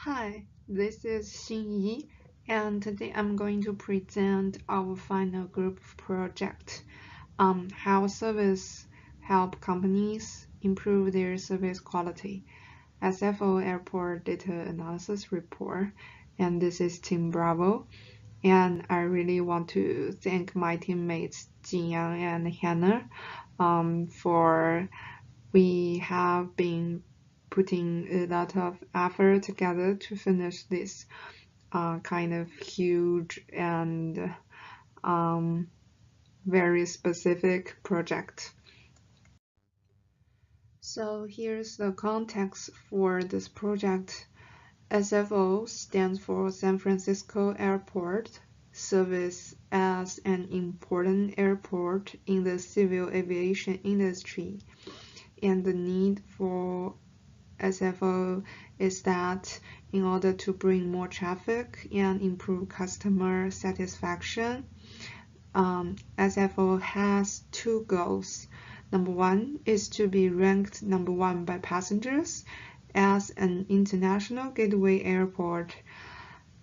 Hi, this is Xinyi, and today I'm going to present our final group project on how service help companies improve their service quality. SFO Airport Data Analysis Report, and this is Team Bravo. And I really want to thank my teammates Xinyi and Hannah for we have been putting a lot of effort together to finish this kind of huge and very specific project. So here's the context for this project. SFO stands for San Francisco Airport, serves as an important airport in the civil aviation industry, and the need for SFO is that in order to bring more traffic and improve customer satisfaction, SFO has two goals. Number one is to be ranked number one by passengers as an international gateway airport,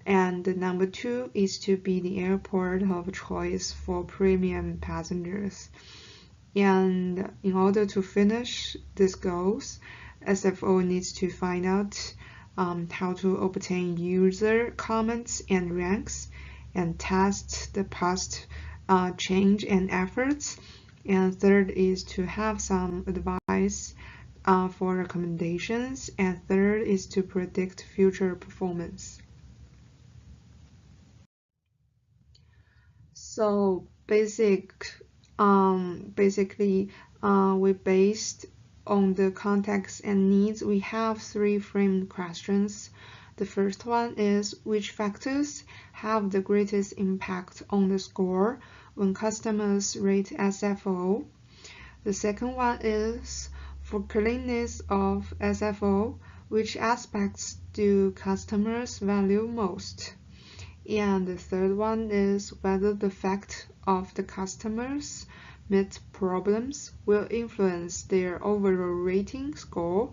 and number two is to be the airport of choice for premium passengers. And in order to finish these goals, SFO needs to find out how to obtain user comments and ranks and test the past change and efforts. And third is to have some advice for recommendations. And third is to predict future performance. So basically, we based on the context and needs, we have three framed questions. The first one is which factors have the greatest impact on the score when customers rate SFO? The second one is for cleanness of SFO, which aspects do customers value most? And the third one is whether the fact of the customers meet problems will influence their overall rating score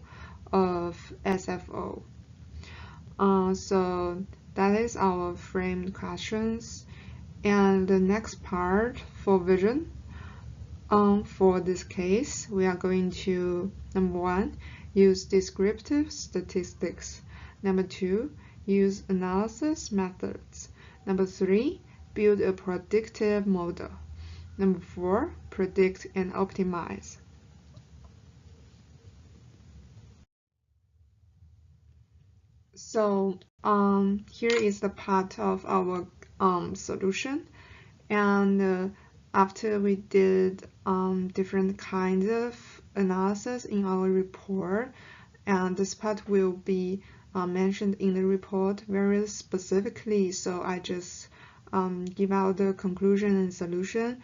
of SFO. So that is our framed questions. And the next part for vision. For this case, we are going to, number one, use descriptive statistics. Number two, use analysis methods. Number three, build a predictive model. Number four, predict and optimize. So here is the part of our solution. And after we did different kinds of analysis in our report, and this part will be mentioned in the report very specifically, so I just give out the conclusion and solution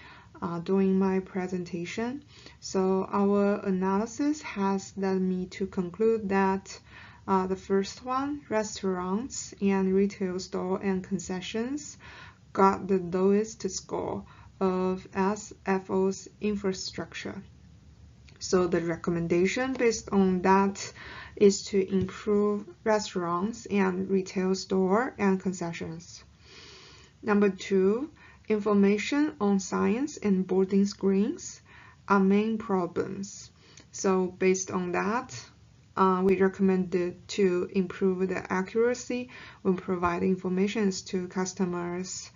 during my presentation. So our analysis has led me to conclude that the first one, restaurants and retail store and concessions, got the lowest score of SFO's infrastructure. So the recommendation based on that is to improve restaurants and retail store and concessions. Number two, information on signs and boarding screens are main problems. So based on that, we recommended to improve the accuracy when providing information to customers.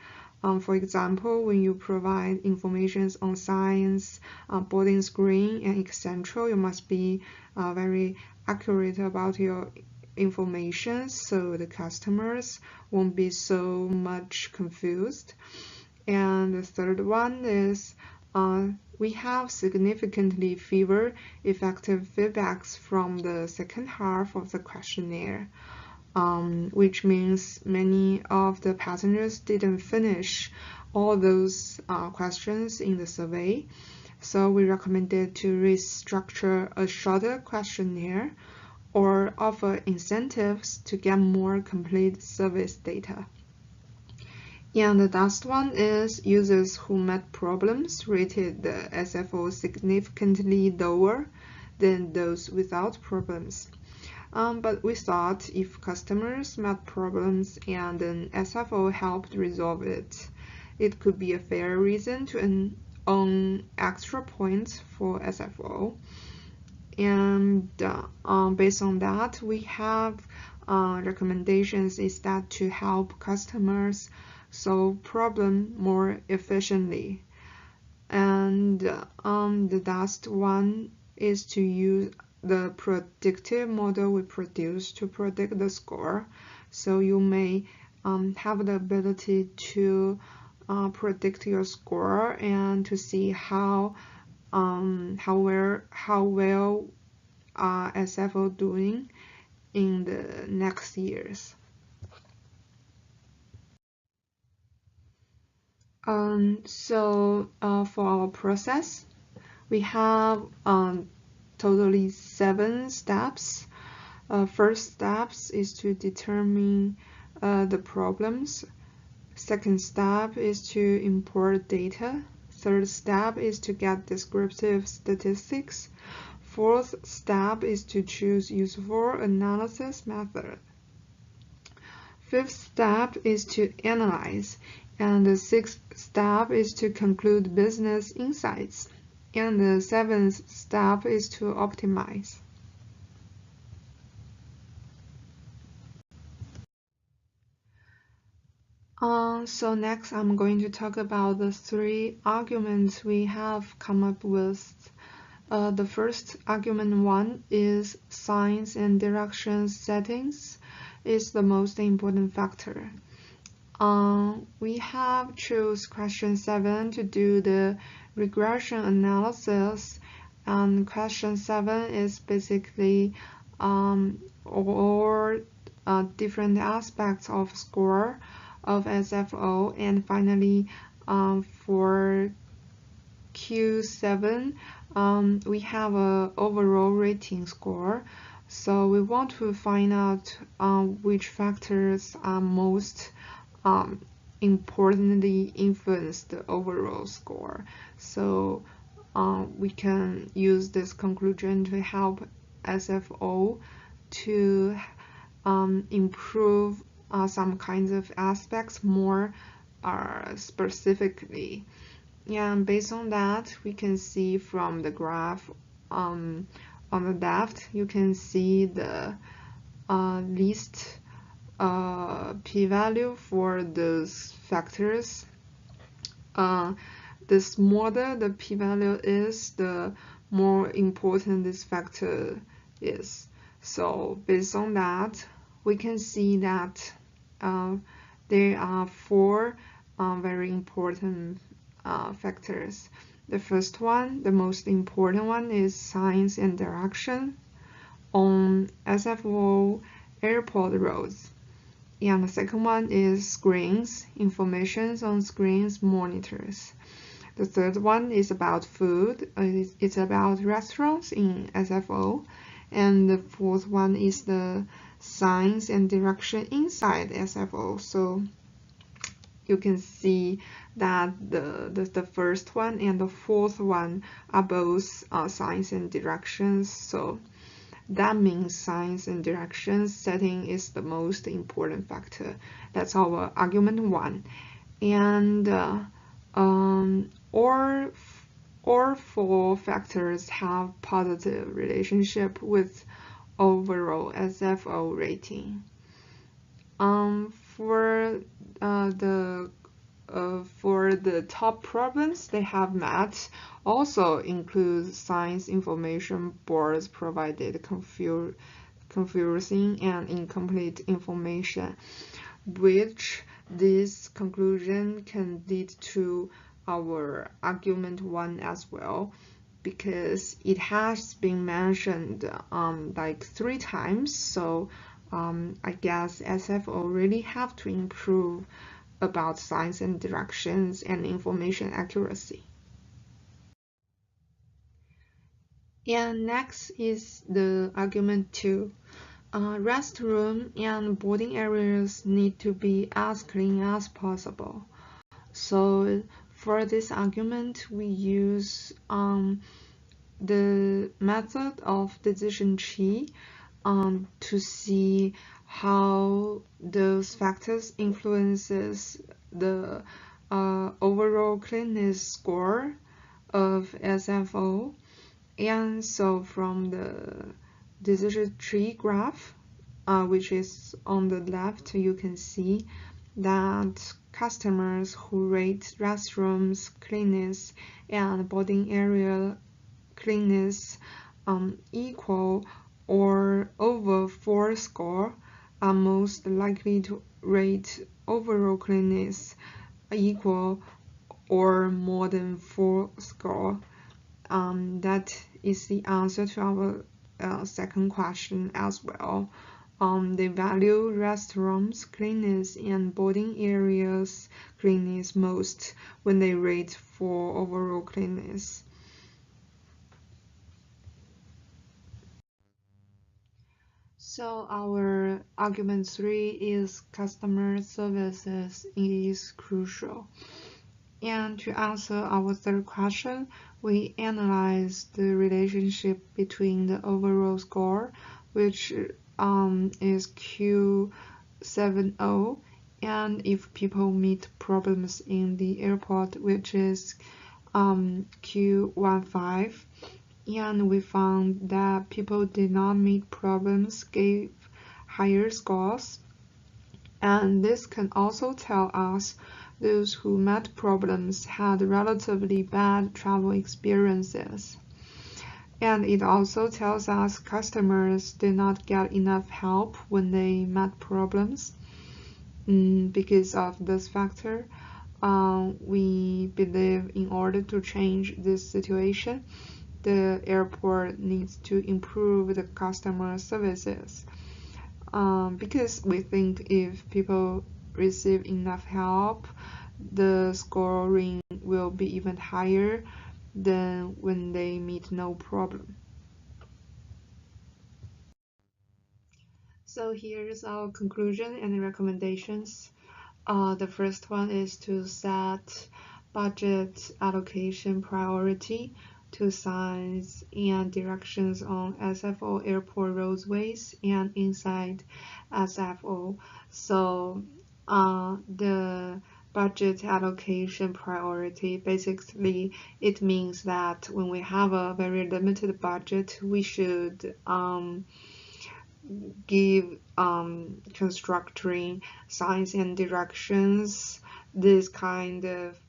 For example, when you provide information on signs, boarding screen, and etc., you must be very accurate about your information so the customers won't be so much confused. And the third one is we have significantly fewer effective feedbacks from the second half of the questionnaire, which means many of the passengers didn't finish all those questions in the survey. So we recommended to restructure a shorter questionnaire or offer incentives to get more complete service data. And the last one is users who met problems rated the SFO significantly lower than those without problems. But we thought if customers met problems and an SFO helped resolve it, it could be a fair reason to earn extra points for SFO. And based on that, we have recommendations is that to help customers solve problem more efficiently. And the last one is to use the predictive model we produce to predict the score. So you may have the ability to predict your score and to see how well SFO doing in the next years. For our process, we have totally 7 steps. First steps is to determine the problems. Second step is to import data. Third step is to get descriptive statistics. Fourth step is to choose useful analysis method. Fifth step is to analyze. And the sixth step is to conclude business insights. And the seventh step is to optimize. So next I'm going to talk about the 3 arguments we have come up with. The first argument 1 is signs and direction settings is the most important factor. We have choose question 7 to do the regression analysis, and question 7 is basically all different aspects of score of SFO, and finally for Q7 we have a overall rating score. So we want to find out which factors are most importantly influence the overall score. So we can use this conclusion to help SFO to improve some kinds of aspects more specifically. And based on that, we can see from the graph on the left, you can see the least p-value for those factors. The smaller the p-value is, the more important this factor is. So based on that, we can see that there are 4 very important factors. The first one, the most important one, is signs and direction on SFO airport roads. And the second one is screens, information on screens monitors. The third one is about food. It's about restaurants in SFO. And the fourth one is the signs and direction inside SFO. So you can see that the first one and the fourth one are both signs and directions. So that means signs and directions setting is the most important factor. That's our argument 1. And all 4 factors have positive relationship with overall SFO rating. For the top problems they have met also include science information boards provided confusing and incomplete information, which this conclusion can lead to our argument 1 as well, because it has been mentioned like 3 times. So I guess SFO really have to improve about signs and directions and information accuracy. And next is the argument 2. Restroom and boarding areas need to be as clean as possible. So for this argument, we use the method of decision tree. to see how those factors influences the overall cleanliness score of SFO. And so from the decision tree graph, which is on the left, you can see that customers who rate restrooms cleanness and boarding area cleanness equal or over 4 score are most likely to rate overall cleanness equal or more than 4 score. That is the answer to our second question as well. They value restaurants cleanness and boarding areas cleanness most when they rate for overall cleanness. So our argument 3 is customer services is crucial. And to answer our third question, we analyze the relationship between the overall score, which is Q70, and if people meet problems in the airport, which is Q15. And we found that people did not meet problems gave higher scores. And this can also tell us those who met problems had relatively bad travel experiences. And it also tells us customers did not get enough help when they met problems. Because of this factor, we believe in order to change this situation, the airport needs to improve the customer services. Because we think if people receive enough help, the scoring will be even higher than when they meet no problem. So here's our conclusion and recommendations. The first one is to set budget allocation priority to signs and directions on SFO airport roadways and inside SFO. So the budget allocation priority, basically it means that when we have a very limited budget, we should give constructing signs and directions this kind of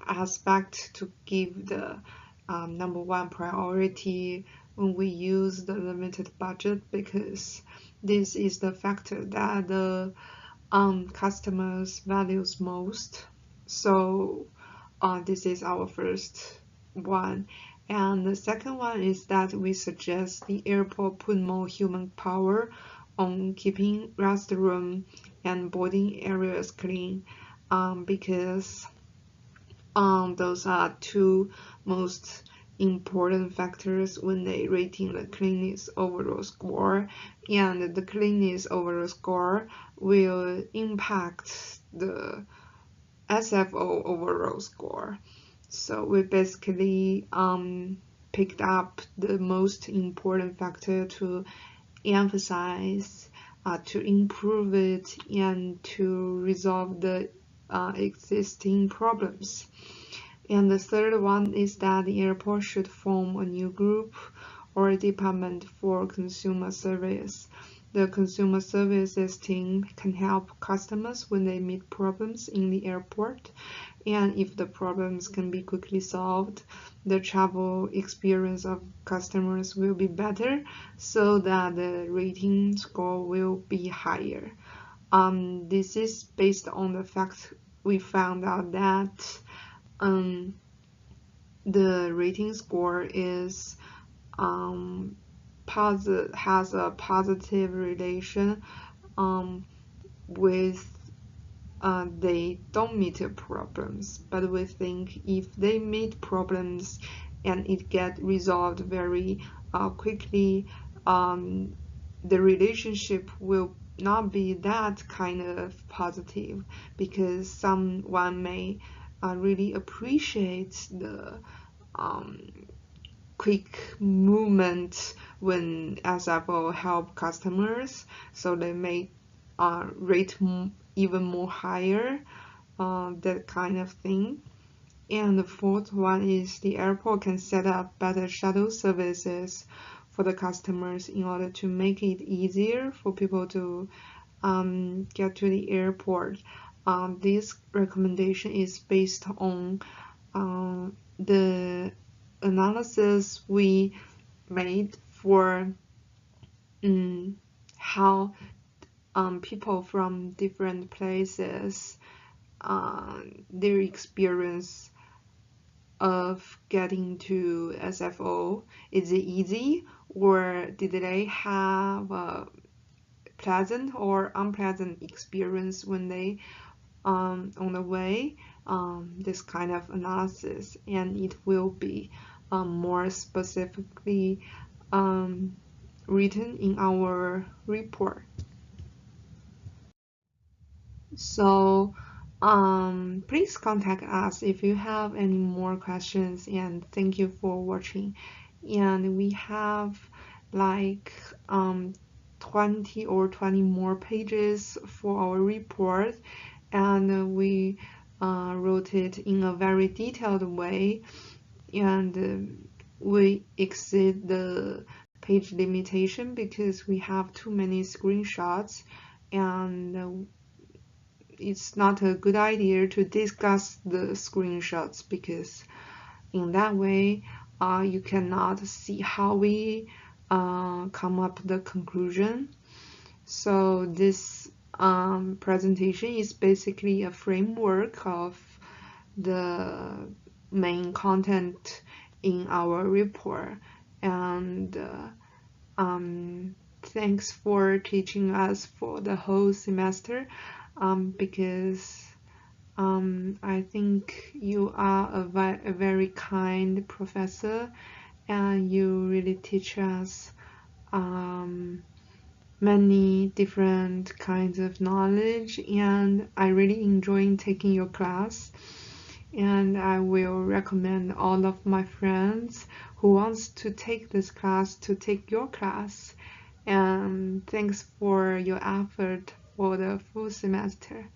aspect to give the number one priority when we use the limited budget, because this is the factor that the customers values most. So this is our first one. And the second one is that we suggest the airport put more human power on keeping restroom and boarding areas clean, because those are two most important factors when they rating the cleanliness overall score, and the cleanliness overall score will impact the SFO overall score. So we basically picked up the most important factor to emphasize, to improve it, and to resolve the existing problems. And the third one is that the airport should form a new group or a department for consumer service. The consumer services team can help customers when they meet problems in the airport, and if the problems can be quickly solved, the travel experience of customers will be better, so that the rating score will be higher. This is based on the fact we found out that the rating score is has a positive relation with they don't meet problems, but we think if they meet problems and it get resolved very quickly, the relationship will not be that kind of positive, because someone may really appreciate the quick movement when SFO help customers, so they may rate even more higher, that kind of thing. And the fourth one is the airport can set up better shuttle services for the customers in order to make it easier for people to get to the airport. This recommendation is based on the analysis we made for how people from different places, their experience of getting to SFO. Is it easy, or did they have a pleasant or unpleasant experience when they on the way? This kind of analysis, and it will be more specifically written in our report. So please contact us if you have any more questions, and thank you for watching. And we have like 20 or 20 more pages for our report, and we wrote it in a very detailed way, and we exceed the page limitation because we have too many screenshots, and it's not a good idea to discuss the screenshots, because in that way you cannot see how we come up with the conclusion. So this presentation is basically a framework of the main content in our report, and thanks for teaching us for the whole semester, because I think you are a very kind professor, and you really teach us many different kinds of knowledge, and I really enjoy taking your class, and I will recommend all of my friends who wants to take this class to take your class. And thanks for your effort for the full semester.